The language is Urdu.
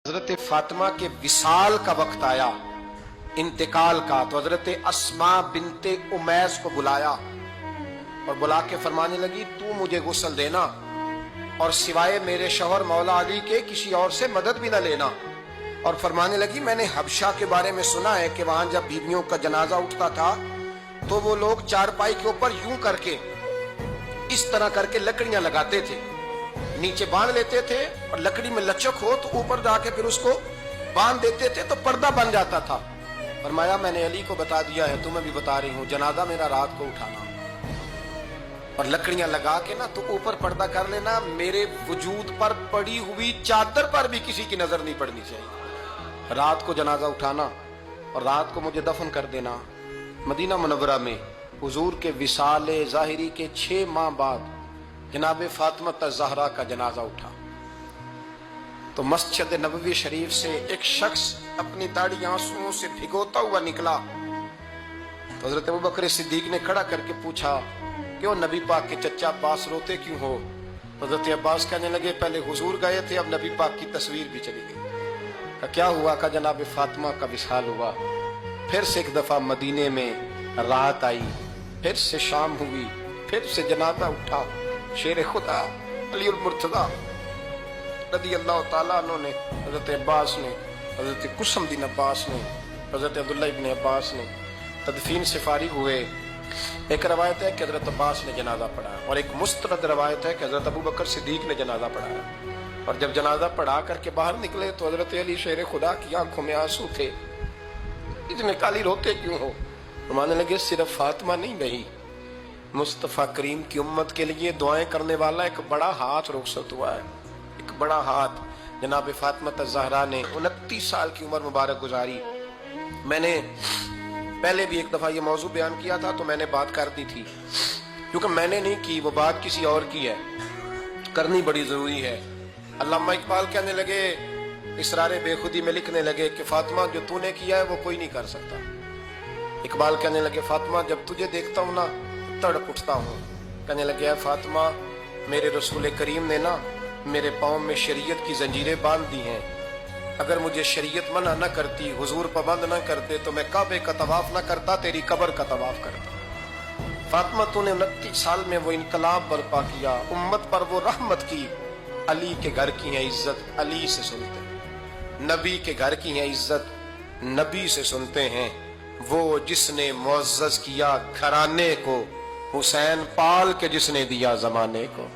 حضرت فاطمہ کے وصال کا وقت آیا، انتقال کا، تو حضرت اسما بنت امیس کو بلایا اور بلا کے فرمانے لگی تو مجھے غسل دینا اور سوائے میرے شوہر مولا علی کے کسی اور سے مدد بھی نہ لینا۔ اور فرمانے لگی میں نے حبشہ کے بارے میں سنا ہے کہ وہاں جب بیویوں کا جنازہ اٹھتا تھا تو وہ لوگ چارپائی کے اوپر یوں کر کے اس طرح کر کے لکڑیاں لگاتے تھے، نیچے باندھ لیتے تھے اور لکڑی میں لچک ہو تو اوپر جا کے پھر اس کو باندھ دیتے تھے تو پردہ بن جاتا تھا۔ فرمایا میں نے علی کو بتا دیا ہے، تمہیں بھی بتا رہی ہوں، جنازہ میرا رات کو اٹھانا اور لکڑیاں لگا کے نا تو اوپر پردہ کر لینا، میرے وجود پر پڑی ہوئی چادر پر بھی کسی کی نظر نہیں پڑنی چاہیے۔ رات کو جنازہ اٹھانا اور رات کو مجھے دفن کر دینا۔ مدینہ منورہ میں حضور کے وصال ظاہری کے 6 ماہ بعد جناب فاطمہ الزہرا کا جنازہ اٹھا تو مسجد نبوی شریف سے ایک شخص اپنی داڑھی آنسوؤں سے بھگوتا ہوا نکلا تو حضرت ابوبکر صدیق نے کھڑا کر کے پوچھا کیوں نبی پاک کے چچا عباس روتے کیوں ہو؟ حضرت عباس کہنے لگے پہلے حضور گئے تھے، اب نبی پاک کی تصویر بھی چلی گئی۔ کہا کیا ہوا؟ کہا جناب فاطمہ کا وصال ہوا۔ پھر سے ایک دفعہ مدینے میں رات آئی، پھر سے شام ہوئی، پھر سے جنازہ اٹھا۔ شیر خدا علی المرتضیٰ رضی اللہ تعالیٰ عنہ نے، حضرت عباس نے، حضرت قسم بن عباس نے، حضرت عبداللہ ابن عباس نے تدفین سے فارغ ہوئے۔ ایک روایت ہے کہ حضرت عباس نے جنازہ پڑھا اور ایک مستند روایت ہے کہ حضرت ابوبکر صدیق نے جنازہ پڑھایا، اور جب جنازہ پڑھا کر کے باہر نکلے تو حضرت علی شیر خدا کی آنکھوں میں آنسو تھے۔ اتنے کالی روتے کیوں ہو؟ فرمانے لگے صرف فاطمہ نہیں بہی، مصطفیٰ کریم کی امت کے لیے دعائیں کرنے والا ایک بڑا ہاتھ رخصت ہوا ہے، ایک بڑا ہاتھ۔ جناب فاطمہ الزہرا نے 29 سال کی عمر مبارک گزاری۔ میں نے پہلے بھی ایک دفعہ یہ موضوع بیان کیا تھا تو میں نے بات کر دی تھی، کیونکہ میں نے نہیں کی، وہ بات کسی اور کی ہے، کرنی بڑی ضروری ہے۔ علامہ اقبال کہنے لگے، اسرار بے خودی میں لکھنے لگے کہ فاطمہ جو تو نے کیا ہے وہ کوئی نہیں کر سکتا۔ اقبال کہنے لگے فاطمہ جب تجھے دیکھتا ہوں نا تڑپ اٹھتا ہوں۔ کہنے لگے اے فاطمہ میرے رسول کریم نے نا میرے پاؤں میں شریعت کی زنجیریں باندھ دی ہیں، اگر مجھے شریعت منع نہ کرتی، حضور پابند نہ کرتے تو میں کعبے کا طواف نہ کرتا، تیری قبر کا طواف کرتا۔ فاطمہ تو نے 29 سال میں وہ انقلاب برپا کیا، امت پر وہ رحمت کی۔ علی کے گھر کی ہے عزت علی سے سنتے ہیں، نبی کے گھر کی ہے عزت نبی سے سنتے ہیں۔ وہ جس نے معزز کیا گھرانے کو، حسین پال کے جس نے دیا زمانے کو۔